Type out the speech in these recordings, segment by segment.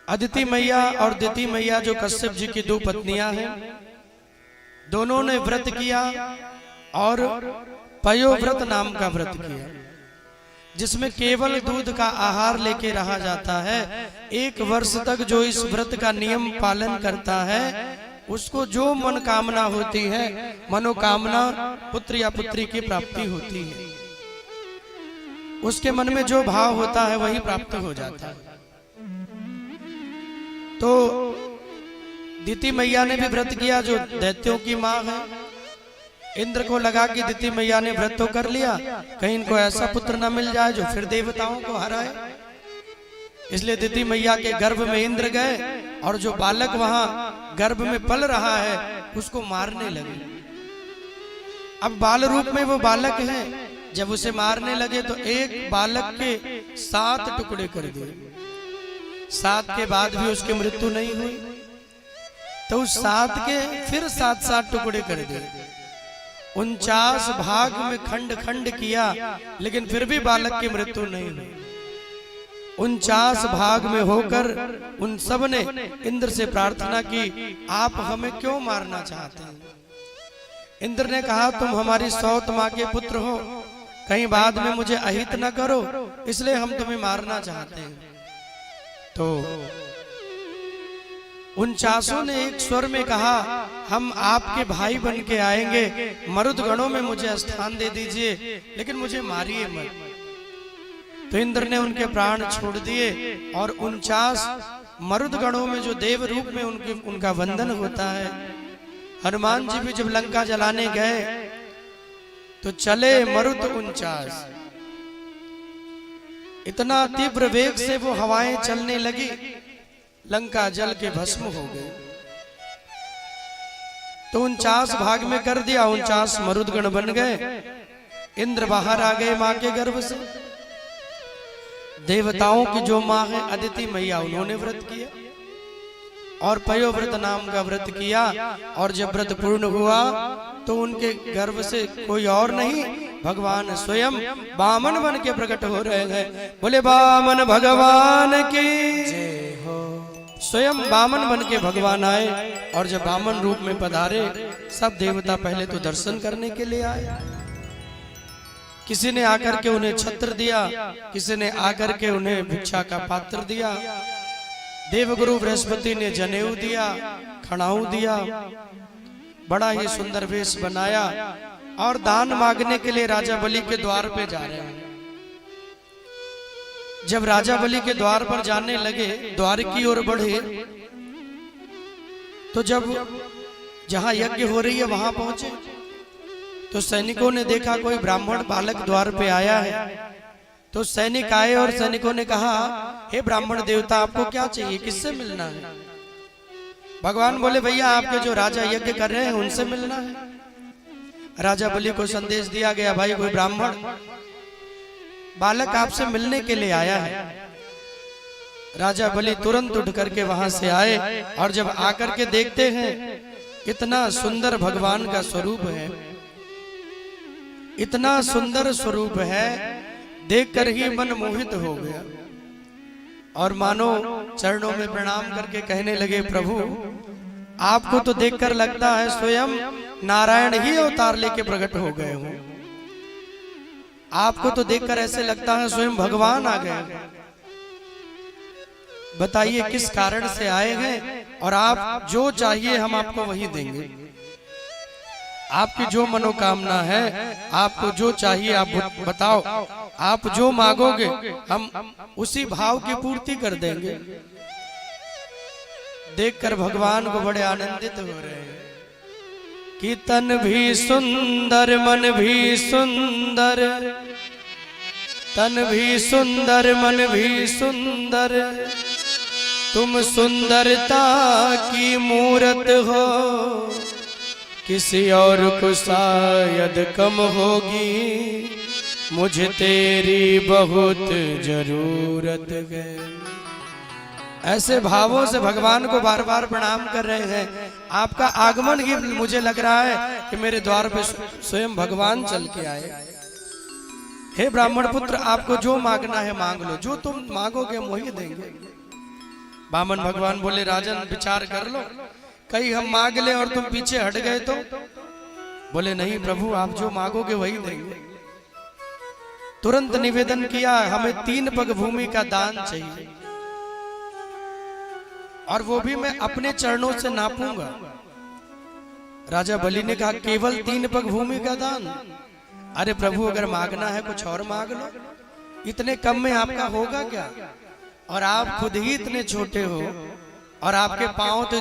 अदिति मैया और दिति मैया जो कश्यप जी की दो पत्नियां हैं, दोनों ने व्रत किया और पयोव्रत नाम का व्रत किया, जिसमें केवल दूध का आहार लेके रहा जाता है। 1 वर्ष तक जो इस व्रत का नियम पालन करता है उसको जो मनोकामना होती है, मनोकामना पुत्र या पुत्री की प्राप्ति होती है। उसके मन में जो भाव होता है वही प्राप्त हो जाता है। तो दिति मैया ने भी व्रत किया, जो दैत्यों की माँ है। इंद्र को लगा कि दिति मैया ने व्रत तो कर लिया, कहीं इनको ऐसा पुत्र न मिल जाए जो फिर देवताओं को हराए, इसलिए दिति मैया के गर्भ में इंद्र गए और जो बालक वहां गर्भ में पल रहा है उसको मारने लगे। अब बाल रूप में वो बालक है, जब उसे मारने लगे तो एक बालक के 7 टुकड़े कर दिए। 7 के बाद भी उसकी मृत्यु नहीं हुई, तो उस 7 के फिर 7 टुकड़े कर दिए। 49 भाग में खंड खंड किया, लेकिन फिर भी बालक की मृत्यु नहीं हुई। 49 भाग में होकर उन सब ने इंद्र से प्रार्थना की, आप हमें क्यों मारना चाहते हैं? इंद्र ने कहा, तुम हमारी सौत माँ के पुत्र हो, कहीं बाद में मुझे अहित न करो, इसलिए हम तुम्हें मारना चाहते हैं। तो 49 ने एक स्वर में कहा, हम आपके भाई बन के आएंगे, मरुद गणों में मुझे स्थान दे दीजिए, लेकिन मुझे मारिए मत। तो इंद्र ने उनके प्राण छोड़ दिए और 49 मरुद गणों में जो देव रूप में उनका वंदन होता है। हनुमान जी भी जब लंका जलाने गए तो चले मरुत 49, इतना तीव्र वेग से वो हवाएं चलने लगी, लंका जल के भस्म हो गई। तो 49 भाग में कर दिया, 49 मरुदगण बन गए। इंद्र बाहर आ गए मां के गर्भ से। देवताओं की जो मां है अदिति मैया, उन्होंने व्रत किया और पयोव्रत नाम का व्रत किया। और जब व्रत पूर्ण हुआ तो उनके गर्भ से कोई और नहीं, भगवान स्वयं बामन बन के प्रकट हो रहे हैं। बोले बामन भगवान की जय हो। स्वयं बामन बन के भगवान आए और जब बामन रूप में पधारे, सब देवता पहले तो दर्शन करने के लिए आए। किसी ने आकर के उन्हें छत्र दिया, किसी ने आकर के उन्हें भिक्षा का पात्र दिया। देवगुरु बृहस्पति ने जनेऊ दिया, खड़ाऊ दिया, बड़ा ही सुंदर वेश बनाया और दान मांगने के लिए राजा बलि के द्वार पे जा रहे हैं। जब राजा बलि के द्वार पर जाने लगे, द्वार की ओर बढ़े, तो जब जहां यज्ञ हो रही है वहां पहुंचे तो सैनिकों ने देखा कोई ब्राह्मण बालक द्वार पे आया है। तो सैनिक आए और सैनिकों ने कहा, हे ब्राह्मण देवता, आपको क्या चाहिए, किससे मिलना है? भगवान बोले, भैया आपके जो राजा यज्ञ कर रहे हैं उनसे मिलना है। राजा बलि को संदेश दिया गया, भाई कोई ब्राह्मण बालक आपसे मिलने के लिए आया है। राजा बलि तुरंत उठ करके वहां से आए और जब आकर के देखते हैं इतना सुंदर भगवान का स्वरूप है, इतना सुंदर स्वरूप है, देखकर ही मन मोहित हो गया और मानो चरणों में प्रणाम करके कहने लगे, प्रभु आपको तो देखकर लगता है स्वयं नारायण ही अवतार लेके प्रकट हो गए हो। आपको तो देखकर ऐसे लगता है स्वयं भगवान आ गए। बताइए किस कारण से आए हैं, और आप जो चाहिए हम आपको वही देंगे। आपकी जो मनोकामना है, आपको जो चाहिए आप बताओ, आप जो मांगोगे हम उसी भाव की पूर्ति कर देंगे। देखकर भगवान को बड़े आनंदित हो रहे हैं कि तन भी सुंदर, मन भी सुंदर, तन भी सुंदर, मन भी सुंदर, तुम सुंदरता की मूरत हो, किसी और को शायद कम होगी, मुझे तेरी बहुत जरूरत है। ऐसे भावों से भगवान को बार बार प्रणाम कर रहे हैं। आपका आगमन ही मुझे लग रहा है कि मेरे द्वार पे स्वयं भगवान चल के आए। हे ब्राह्मण पुत्र, आपको जो मांगना है मांग लो, जो तुम मांगोगे हम वही देंगे। बामन भगवान बोले राजन विचार कर लो, कहीं हम मांग ले और तुम पीछे हट गए तो? बोले नहीं प्रभु, आप जो मांगोगे वही देंगे। तुरंत निवेदन किया, हमें 3 पग भूमि का दान चाहिए, और वो भी मैं अपने चरणों से नापूंगा। राजा बलि ने कहा केवल 3 पग भूमि का दान? अरे प्रभु, अगर मांगना है कुछ और मांग लो, इतने कम में आपका होगा क्या? और आप खुद ही इतने छोटे हो, और आपके पांव तो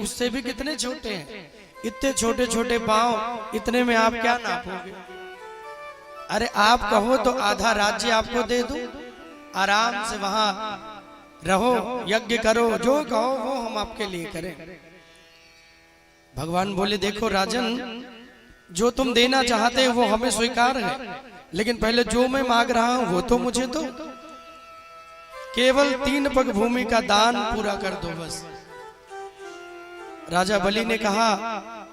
उससे भी कितने छोटे हैं। इतने छोटे छोटे पांव, इतने में आप क्या नापोगे? अरे आप कहो तो आधा राज्य आपको दे दूं, आराम से वहां रहो, यज्ञ करो, जो कहो वो हम आपके लिए करें। भगवान बोले देखो राजन, जो तुम देना चाहते हो वो हमें स्वीकार है, लेकिन पहले जो मैं मांग रहा हूं वो तो मुझे दो। केवल 3 पग भूमि का दान पूरा कर दो बस। राजा बलि ने कहा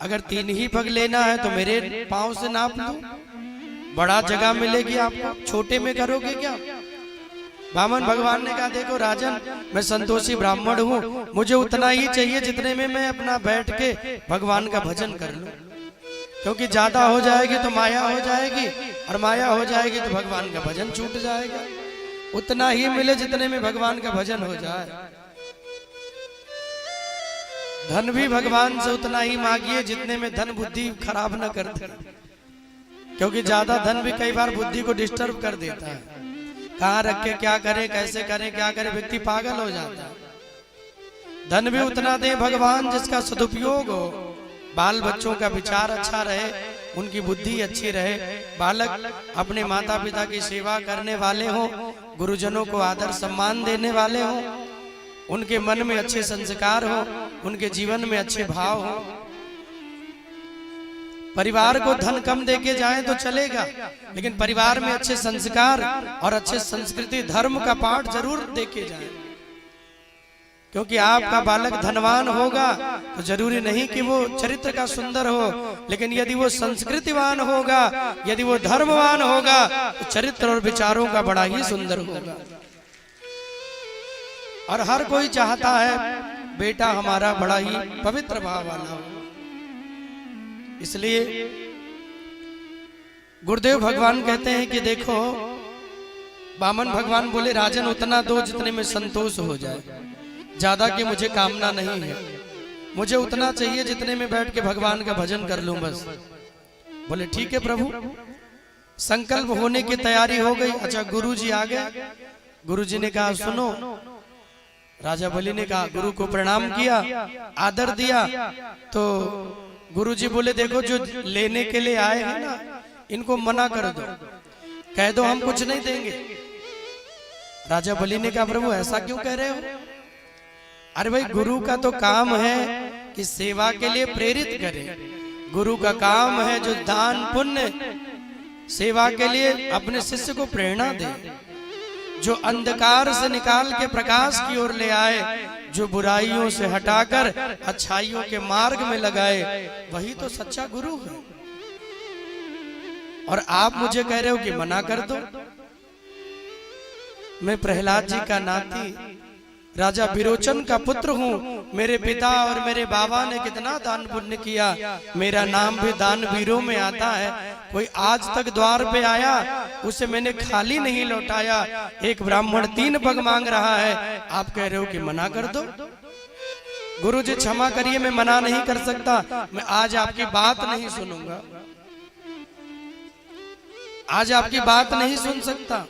अगर 3 ही पग लेना है तो मेरे पांव से नाप लो, बड़ा जगह मिलेगी आपको, छोटे में करोगे क्या? बामन भगवान ने कहा देखो राजन, मैं संतोषी ब्राह्मण हूँ, मुझे उतना ही चाहिए जितने में मैं अपना बैठ के भगवान का भजन कर लूं, क्योंकि ज्यादा हो जाएगी तो माया हो जाएगी, और माया हो जाएगी तो भगवान का भजन छूट जाएगा। उतना ही मिले जितने में भगवान का भजन हो जाए। धन भी भगवान से उतना ही मांगिए जितने में धन बुद्धि खराब न करते, क्योंकि ज्यादा धन भी कई बार बुद्धि को डिस्टर्ब कर देता है। कहाँ रख के क्या करे, कैसे करे, क्या करे, व्यक्ति पागल हो जाता है। धन भी उतना दे भगवान जिसका सदुपयोग हो, बाल बच्चों का विचार अच्छा रहे, उनकी बुद्धि अच्छी रहे, बालक अपने माता पिता की सेवा करने वाले हो, गुरुजनों को आदर सम्मान देने वाले हो, उनके मन में अच्छे संस्कार हो, उनके जीवन में अच्छे भाव हो। परिवार को धन कम देके जाए तो चलेगा, लेकिन परिवार में अच्छे संस्कार और अच्छे संस्कृति धर्म का पाठ जरूर देके जाए, क्योंकि आपका बालक धनवान होगा तो जरूरी नहीं कि वो चरित्र का सुंदर हो, लेकिन यदि वो संस्कृतिवान होगा, यदि वो धर्मवान होगा तो चरित्र और विचारों का बड़ा ही सुंदर होगा। और हर कोई चाहता है बेटा हमारा बड़ा ही पवित्र भाव वाला हो। इसलिए गुरुदेव भगवान कहते हैं कि देखो, बामन भगवान बोले राजन उतना दो जितने में संतोष हो जाए, ज्यादा की मुझे कामना नहीं है, मुझे उतना चाहिए जितने में बैठ के भगवान का भजन कर लूं बस। बोले ठीक है प्रभु। संकल्प होने की तैयारी हो गई। अच्छा गुरुजी आ गए। गुरुजी ने कहा सुनो। राजा बलि ने कहा, गुरु को प्रणाम किया, आदर दिया। तो गुरुजी बोले देखो जो लेने के लिए आए हैं ना, इनको मना कर दो, कह दो हम कुछ नहीं देंगे। राजा बलि ने कहा प्रभु ऐसा क्यों कह रहे हो? अरे भाई गुरु का तो काम है कि सेवा के लिए प्रेरित करे, गुरु का काम है जो दान पुण्य सेवा के लिए अपने शिष्य को प्रेरणा दे, जो अंधकार से निकाल के प्रकाश की ओर ले आए, जो बुराइयों से हटाकर अच्छाइयों के मार्ग में लगाए, वही तो सच्चा गुरु है। और आप मुझे कह रहे हो कि मना कर दो। मैं प्रहलाद जी का नाती राजा विरोचन का पुत्र हूँ। मेरे पिता और मेरे बाबा ने कितना दान पुण्य किया, मेरा नाम भी दान वीरों में आता है। कोई आज तक द्वार पे आया उसे मैंने खाली नहीं लौटाया। एक ब्राह्मण 3 पग मांग रहा है, आप कह रहे हो कि मना कर दो। गुरु जी क्षमा करिए, मैं मना नहीं कर सकता, मैं आज आपकी बात नहीं सुनूंगा, आज आपकी बात नहीं सुन सकता।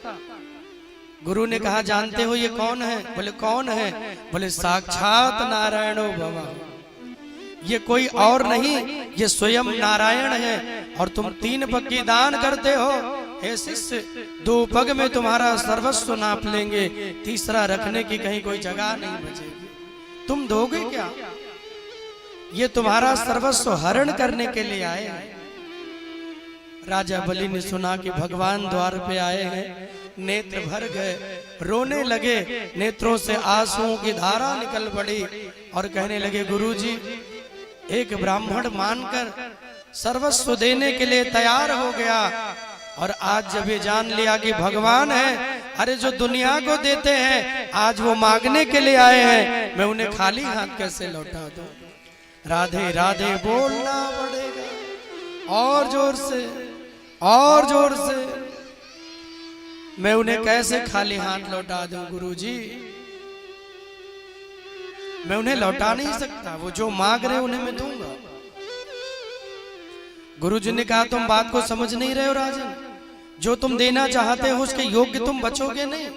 गुरु ने कहा जानते हो ये कौन है? बोले कौन है? बोले साक्षात नारायणो भव, ये कोई और नहीं, ये स्वयं नारायण है। और तुम 3 पग की दान करते हो। हे शिष्य, 2 पग में तुम्हारा सर्वस्व नाप लेंगे, तीसरा रखने की कहीं कोई जगह नहीं बचेगी। तुम दोगे क्या? ये तुम्हारा सर्वस्व हरण करने के लिए आए हैं। राजा बलि ने सुना कि भगवान द्वार पे आए हैं, नेत्र भर गए, रोने लगे, नेत्रों से आंसुओं की धारा निकल पड़ी और कहने लगे गुरुजी, एक ब्राह्मण मानकर सर्वस्व देने के लिए तैयार हो गया, और आज जब ये जान लिया कि भगवान है अरे जो दुनिया को देते हैं आज वो मांगने के लिए आए हैं, मैं उन्हें खाली हाथ कैसे लौटा दूं। राधे राधे बोलना पड़ेगा और जोर से, और जोर से। मैं उन्हें कैसे खाली हाथ लौटा दूं गुरुजी, मैं उन्हें लौटा नहीं सकता। वो जो मांग रहे उन्हें मैं दूंगा। गुरुजी ने कहा तुम बात को समझ नहीं रहे हो राजन, जो तुम देना चाहते हो उसके योग्य तुम बचोगे नहीं।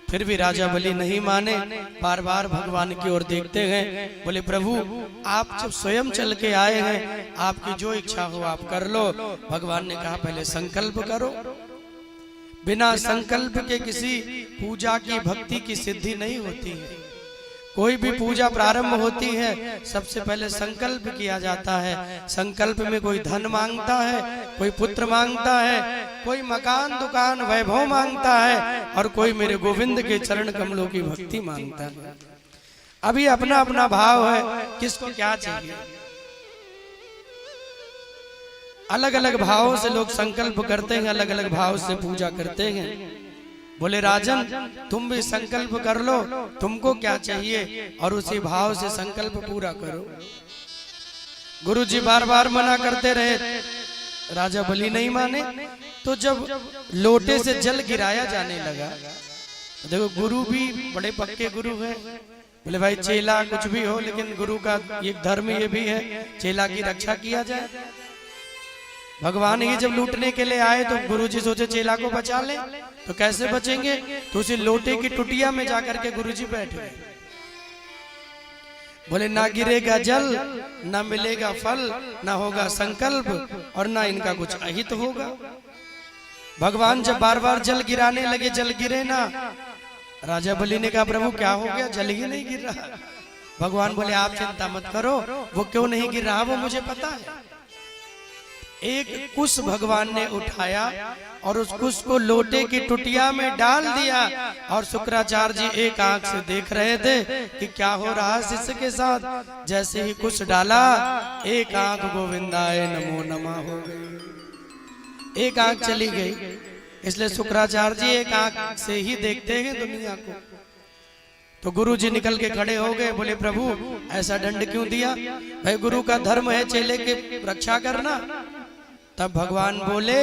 फिर भी राजा बलि नहीं माने, बार बार भगवान की ओर देखते हैं। बोले प्रभु आप जब स्वयं चल के आए हैं, आपकी जो इच्छा हो आप कर लो। भगवान ने कहा पहले संकल्प करो। बिना संकल्प के किसी पूजा की भक्ति की सिद्धि नहीं होती है। कोई भी पूजा प्रारंभ होती है सबसे पहले संकल्प किया जाता है। संकल्प में कोई धन मांगता है, कोई पुत्र मांगता है, कोई मकान दुकान वैभव मांगता है, और कोई मेरे गोविंद के चरण कमलों की भक्ति मांगता है। अभी अपना अपना भाव है किसको क्या चाहिए। अलग अलग भावों से लोग संकल्प करते हैं, अलग अलग भाव से पूजा करते हैं। बोले राजन तुम भी संकल्प कर लो, तुमको क्या चाहिए, और उसी भाव से संकल्प पूरा करो। गुरुजी बार बार मना करते रहे, राजा बलि नहीं माने। तो जब लोटे से जल गिराया जाने लगा, देखो गुरु भी बड़े पक्के गुरु हैं। बोले भाई चेला कुछ भी हो, लेकिन गुरु का एक धर्म ये भी है चेला की रक्षा किया जाए। भगवान ही जब लूटने के लिए आए तो गुरुजी सोचे चेला को बचा ले, तो कैसे बचेंगे। तो उसी लोटे की टुटिया में जाकर के गुरुजी बैठ गए। बोले ना गिरेगा जल, ना मिलेगा फल, ना होगा संकल्प, और ना इनका कुछ अहित होगा। भगवान जब बार बार जल गिराने लगे, जल गिरे ना। राजा बलि ने कहा प्रभु क्या हो गया, जल ही नहीं गिर रहा। भगवान बोले आप चिंता मत करो, वो क्यों नहीं गिर रहा वो मुझे पता है। एक कुश भगवान ने उठाया और उस कुश को लोटे की टुटिया में डाल दिया, और शुक्राचार्य जी एक आंख से देख रहे थे कि क्या हो रहा है शिष्य के साथ। जैसे ही कुश डाला एक आंख गोविंदाय नमो नमः हो गई, एक आंख चली गई। इसलिए शुक्राचार्य जी एक आंख से ही देखते हैं दुनिया को। तो गुरु जी निकल के खड़े हो गए, बोले प्रभु ऐसा दंड क्यों दिया। भाई गुरु का धर्म है चेले के रक्षा करना। तब भगवान बोले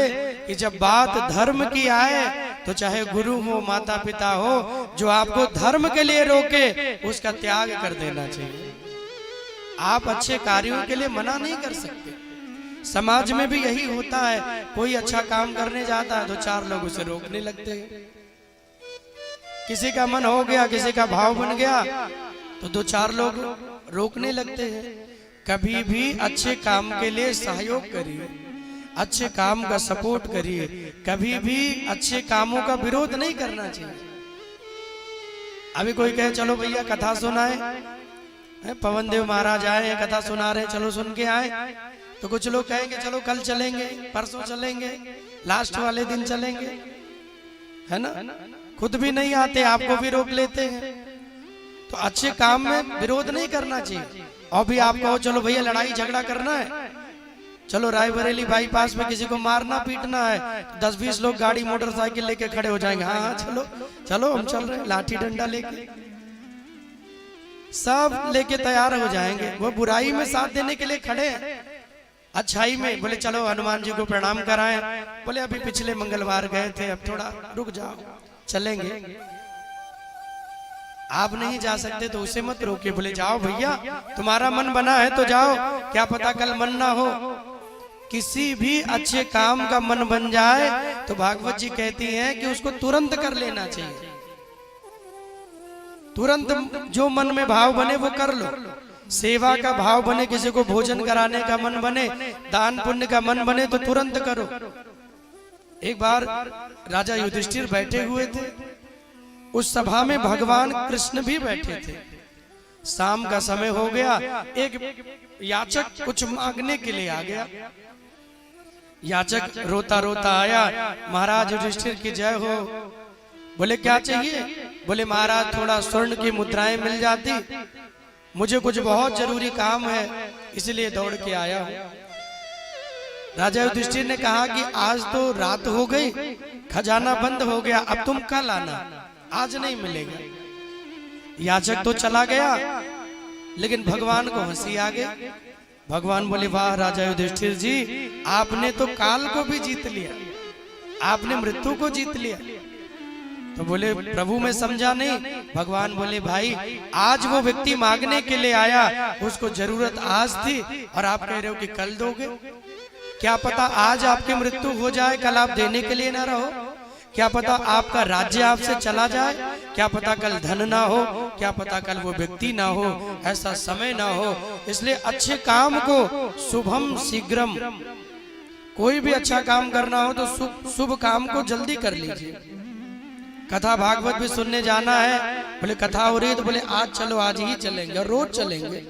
कि जब बात धर्म की आए तो चाहे गुरु हो माता पिता हो, जो आपको धर्म के लिए रोके उसका त्याग कर देना चाहिए। आप अच्छे कार्यों के लिए मना नहीं कर सकते। समाज में भी यही होता है, कोई अच्छा काम करने जाता है तो चार लोग उसे रोकने लगते हैं। किसी का मन हो गया, किसी का भाव बन गया तो दो चार लोग रोकने लगते हैं। कभी भी अच्छे काम के लिए सहयोग करिए, अच्छे काम का सपोर्ट करिए, कभी भी अच्छे कामों का विरोध नहीं करना चाहिए। अभी कोई कहे चलो भैया कथा सुनाए, पवन देव महाराज आए हैं कथा सुना रहे, चलो सुन के आए। तो कुछ लोग कहेंगे चलो कल चलेंगे, परसों चलेंगे, लास्ट वाले दिन चलेंगे, है ना। खुद भी नहीं आते, आपको भी रोक लेते हैं। तो अच्छे काम में विरोध नहीं करना चाहिए। और भी आप कहो चलो भैया लड़ाई झगड़ा करना है, चलो रायबरेली बाईपास में किसी को मारना पीटना है, 10-20 लोग गाड़ी मोटरसाइकिल लेके खड़े हो जाएंगे। हाँ हाँ चलो चलो हम चल रहे हैं, लाठी डंडा लेके सब लेके तैयार हो जाएंगे। वो बुराई में साथ देने के लिए खड़े हैं, अच्छाई में। बोले चलो हनुमान जी को प्रणाम कराएं, बोले अभी पिछले मंगलवार गए थे, अब थोड़ा रुक जाओ, चलेंगे। आप नहीं जा सकते तो उसे मत रोकिए, बोले जाओ भैया तुम्हारा मन बना है तो जाओ, क्या पता कल मन ना हो। किसी भी अच्छे काम का मन बन जाए तो भागवत जी कहती हैं कि उसको तुरंत कर लेना चाहिए। तुरंत जो मन में भाव बने वो कर लो। सेवा का भाव बने, किसी को भोजन कराने का मन बने, दान पुण्य का मन बने तो तुरंत करो। एक बार राजा युधिष्ठिर बैठे हुए थे, उस सभा में भगवान कृष्ण भी बैठे थे। शाम का समय हो गया, एक याचक कुछ मांगने के लिए आ गया। याचक रोता रोता आया, महाराज युधिष्ठिर की जय हो। बोले क्या चाहिए। बोले महाराज थोड़ा स्वर्ण की मुद्राएं मिल जाती, मुझे कुछ बहुत जरूरी काम है इसलिए दौड़ के आया हूं। राजा युधिष्ठिर ने कहा कि आज तो रात हो गई, खजाना बंद हो गया, अब तुम कल आना, आज नहीं मिलेगा। याचक तो चला गया, लेकिन भगवान को हंसी आ गई। भगवान बोले, वाह राजा युधिष्ठिर जी, आपने तो काल को भी जीत लिया, आपने मृत्यु को जीत लिया। तो बोले, प्रभु मैं समझा नहीं। भगवान बोले, भाई आज वो व्यक्ति मांगने के लिए आया, उसको जरूरत आज थी और आप कह रहे हो कि कल दोगे। क्या पता आज आपकी मृत्यु हो जाए, कल आप देने के लिए ना रहो। क्या पता आपका राज्य आपसे चला जाए, क्या पता कल धन ना हो, क्या पता कल वो व्यक्ति ना हो, ऐसा समय ना हो। इसलिए अच्छे काम को शुभम शीघ्रम, कोई भी अच्छा काम करना हो तो शुभ काम को जल्दी कर लीजिए। कथा भागवत भी सुनने जाना है, बोले कथा हो रही है तो बोले आज चलो, आज ही चलेंगे और रोज चलेंगे।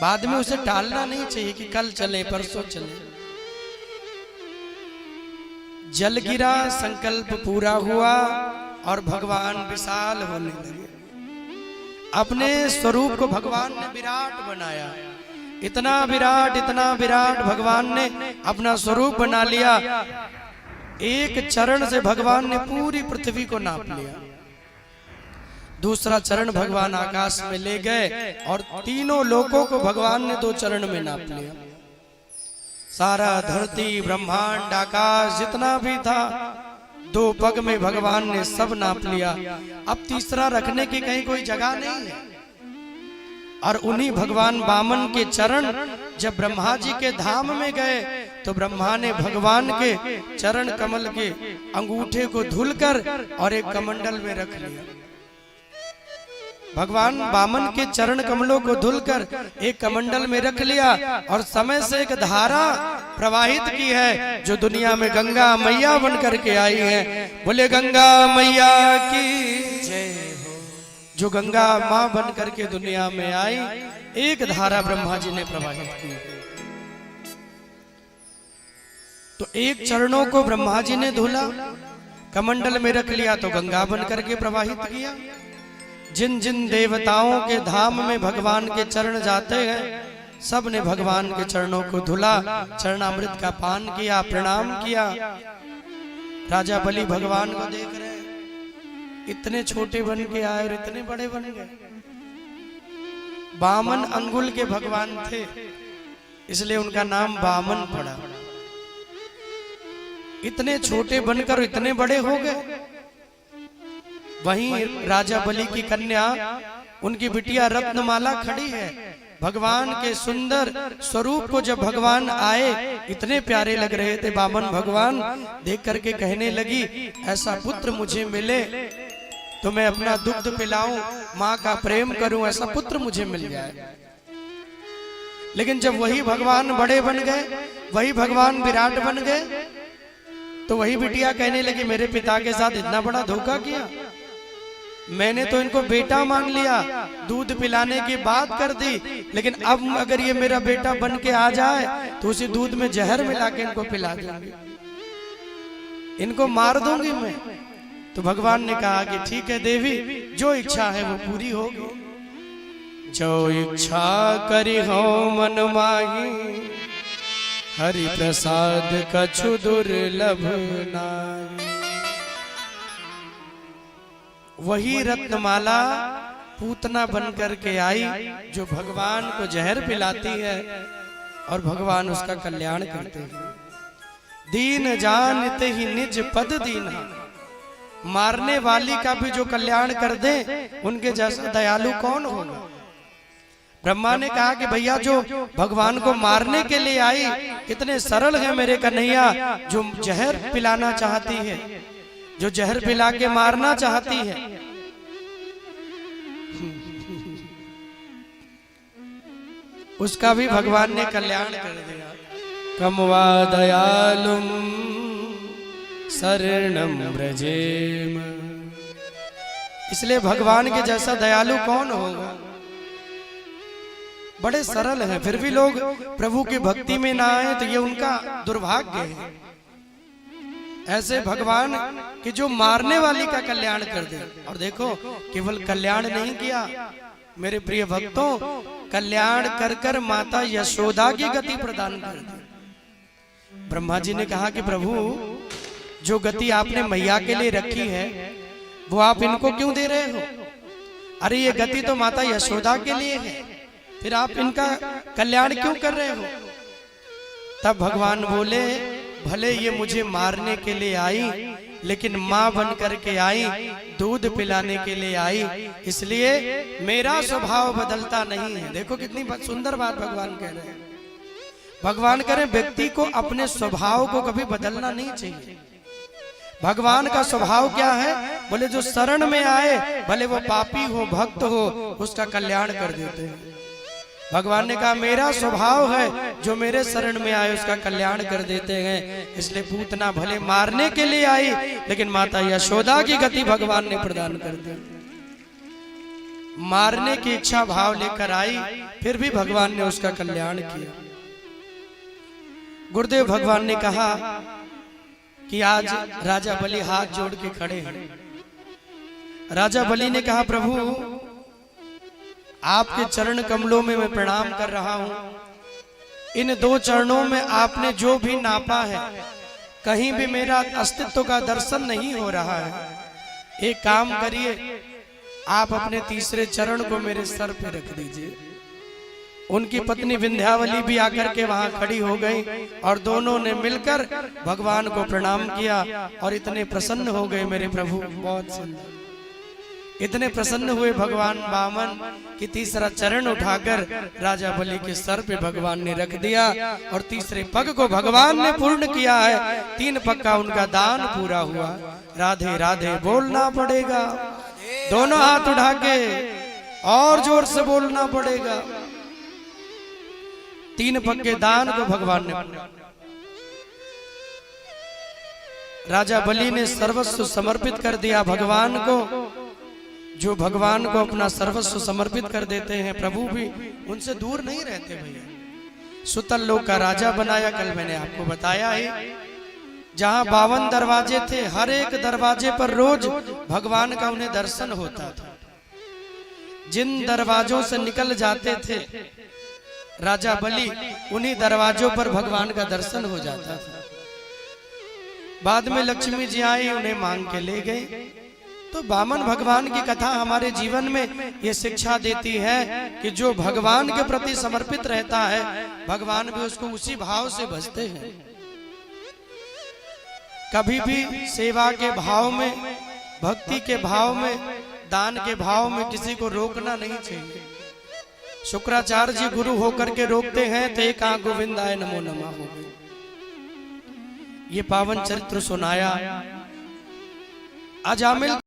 बाद में उसे टालना नहीं चाहिए कि कल चले, परसों चले। जल गिरा, संकल्प पूरा हुआ और भगवान विशाल होने लगे। अपने स्वरूप को भगवान ने विराट बनाया, इतना विराट भगवान ने अपना स्वरूप बना लिया। एक चरण से भगवान ने पूरी पृथ्वी को नाप लिया। दूसरा चरण भगवान आकाश में ले गए और तीनों लोकों को भगवान ने 2 चरण में नाप लिया। सारा धरती, ब्रह्मांड, आकाश जितना भी था 2 पग में भगवान ने सब नाप लिया। अब तीसरा रखने की कहीं कोई जगह नहीं है। और उन्हीं भगवान वामन के चरण जब ब्रह्मा जी के धाम में गए तो ब्रह्मा ने भगवान के चरण कमल के अंगूठे को धुलकर और एक कमंडल में रख लिया। भगवान वामन के चरण कमलों को धुलकर एक कमंडल में रख लिया और समय से एक धारा प्रवाहित की है, जो दुनिया में गंगा मैया बन करके आई है। बोले गंगा मैया की जय हो। जो गंगा माँ बन करके दुनिया में आई, एक धारा ब्रह्मा जी ने प्रवाहित की। तो एक चरणों को ब्रह्मा जी ने धुला, कमंडल में रख लिया तो गंगा बन करके प्रवाहित किया। जिन जिन देवताओं के धाम में भगवान के चरण जाते हैं, सब ने भगवान के चरणों को धुला, चरणामृत का पान किया, प्रणाम किया। राजा बलि भगवान को देख रहे, इतने छोटे बन के आए और इतने बड़े बन गए। 52 अंगुल के भगवान थे, इसलिए उनका नाम वामन पड़ा। इतने छोटे बनकर इतने बड़े हो गए। वहीं राजा बलि की कन्या, उनकी बिटिया रत्नमाला खड़ी है। भगवान के सुंदर स्वरूप को जब भगवान आए, इतने प्यारे लग रहे थे वामन भगवान, देख करके कहने लगी, ऐसा पुत्र मुझे मिले तो मैं अपना दुग्ध पिलाऊं, माँ का प्रेम करूं, ऐसा पुत्र मुझे मिल जाए। लेकिन जब वही भगवान बड़े बन गए, वही भगवान विराट बन गए, तो वही बिटिया कहने लगी, मेरे पिता के साथ इतना बड़ा धोखा किया। मैंने तो इनको बेटा मान लिया, दूध पिलाने की बात कर दी, लेकिन अब अगर ये मेरा बेटा बन के आ जाए तो उसी दूध में जहर मिला के इनको पिला दूंगी, इनको मार दूंगी मैं। तो भगवान ने कहा कि ठीक है देवी, जो इच्छा है वो पूरी होगी। जो इच्छा करी हो मन माही, हरि प्रसाद कछु दुर्लभ नाहि। वही रत्नमाला पूतना बन करके आई, जो भगवान को जहर पिलाती है और भगवान उसका कल्याण करते हैं। दीन जानते ही निज पद दीना, मारने वाली का भी जो कल्याण कर दे, उनके जैसा दयालु कौन होगा। ब्रह्मा ने कहा कि भैया जो भगवान को मारने के लिए आई, कितने सरल है मेरे कन्हैया, जो जहर पिलाना चाहती है, जो जहर पिला के मारना चाहती है। उसका भी भगवान ने कल्याण कर दिया। कमवा दयालुम शरणम व्रजेम। इसलिए भगवान के जैसा दयालु कौन होगा। बड़े सरल हैं, फिर भी लोग प्रभु की भक्ति में ना आए तो ये उनका दुर्भाग्य है। ऐसे भगवान कि जो मारने वाली का कल्याण कर दे। और देखो, केवल कल्याण नहीं किया, मेरे प्रिय भक्तों, कल्याण कर कर माता यशोदा की गति प्रदान कर दी। ब्रह्मा जी ने कहा कि प्रभु, जो गति आपने मैया के लिए रखी है वो आप इनको क्यों दे रहे हो? अरे ये गति तो माता यशोदा के लिए है, फिर आप इनका कल्याण क्यों कर रहे हो? तब भगवान बोले, भले ये मुझे मारने के लिए आई, लेकिन माँ बन करके आई, दूध पिलाने के लिए आई, इसलिए मेरा स्वभाव बदलता नहीं है। देखो कितनी सुंदर बात भगवान कह रहे हैं। भगवान कह रहे व्यक्ति को अपने स्वभाव को कभी बदलना नहीं चाहिए। भगवान का स्वभाव क्या है? बोले जो शरण में आए, भले वो पापी हो भक्त हो, उसका कल्याण कर देते हैं। भगवान ने कहा मेरा स्वभाव है, जो मेरे शरण में आए उसका कल्याण कर देते हैं। इसलिए पूतना भले मारने के लिए आई, लेकिन माता यशोदा की गति भगवान ने प्रदान कर दी। मारने की इच्छा भाव लेकर आई, फिर भी भगवान ने उसका कल्याण किया। गुरुदेव भगवान ने कहा कि आज राजा बलि हाथ जोड़ के खड़े हैं। राजा बलि ने कहा, प्रभु आपके चरण कमलों में मैं प्रणाम कर रहा हूं। इन 2 चरणों में आपने जो भी नापा है, कहीं भी मेरा अस्तित्व का दर्शन नहीं हो रहा है। एक काम करिए, आप अपने तीसरे चरण को मेरे सर पे रख दीजिए। उनकी पत्नी विंध्यावली भी आकर के वहां खड़ी हो गई और दोनों ने मिलकर भगवान को प्रणाम किया और इतने प्रसन्न हो गए मेरे प्रभु। बहुत सुंदर, इतने प्रसन्न हुए भगवान वामन कि तीसरा चरण उठाकर राजा बलि के सर पे भगवान ने रख दिया और तीसरे पग को भगवान ने पूर्ण किया है। 3 पग का उनका दान पूरा हुआ। राधे राधे बोलना पड़ेगा, दोनों हाथ उठा के और जोर से बोलना पड़ेगा। 3 पग के दान को भगवान ने, राजा बलि ने सर्वस्व समर्पित कर दिया भगवान को। जो भगवान को अपना सर्वस्व समर्पित कर देते हैं, प्रभु भी उनसे दूर नहीं रहते भैया। सुतल लोक का राजा बनाया, कल मैंने आपको बताया है। जहां 52 दरवाजे थे, हर एक दरवाजे पर रोज भगवान का उन्हें दर्शन होता था। जिन दरवाजों से निकल जाते थे राजा बलि, उन्हीं दरवाजों पर भगवान का दर्शन हो जाता था। बाद में लक्ष्मी जी आई, उन्हें मांग के ले गई। तो वामन भगवान की कथा हमारे जीवन में ये शिक्षा देती है कि जो भगवान के प्रति समर्पित रहता है, भगवान भी उसको उसी भाव से भजते हैं। कभी भी सेवा के भाव में, भक्ति के भाव में, दान के भाव में किसी को रोकना नहीं चाहिए। शुक्राचार्य जी गुरु होकर के रोकते हैं तो एक आंख गोविंदाय नमो नमः हो गई। ये पावन चरित्र सुनाया। अजामिल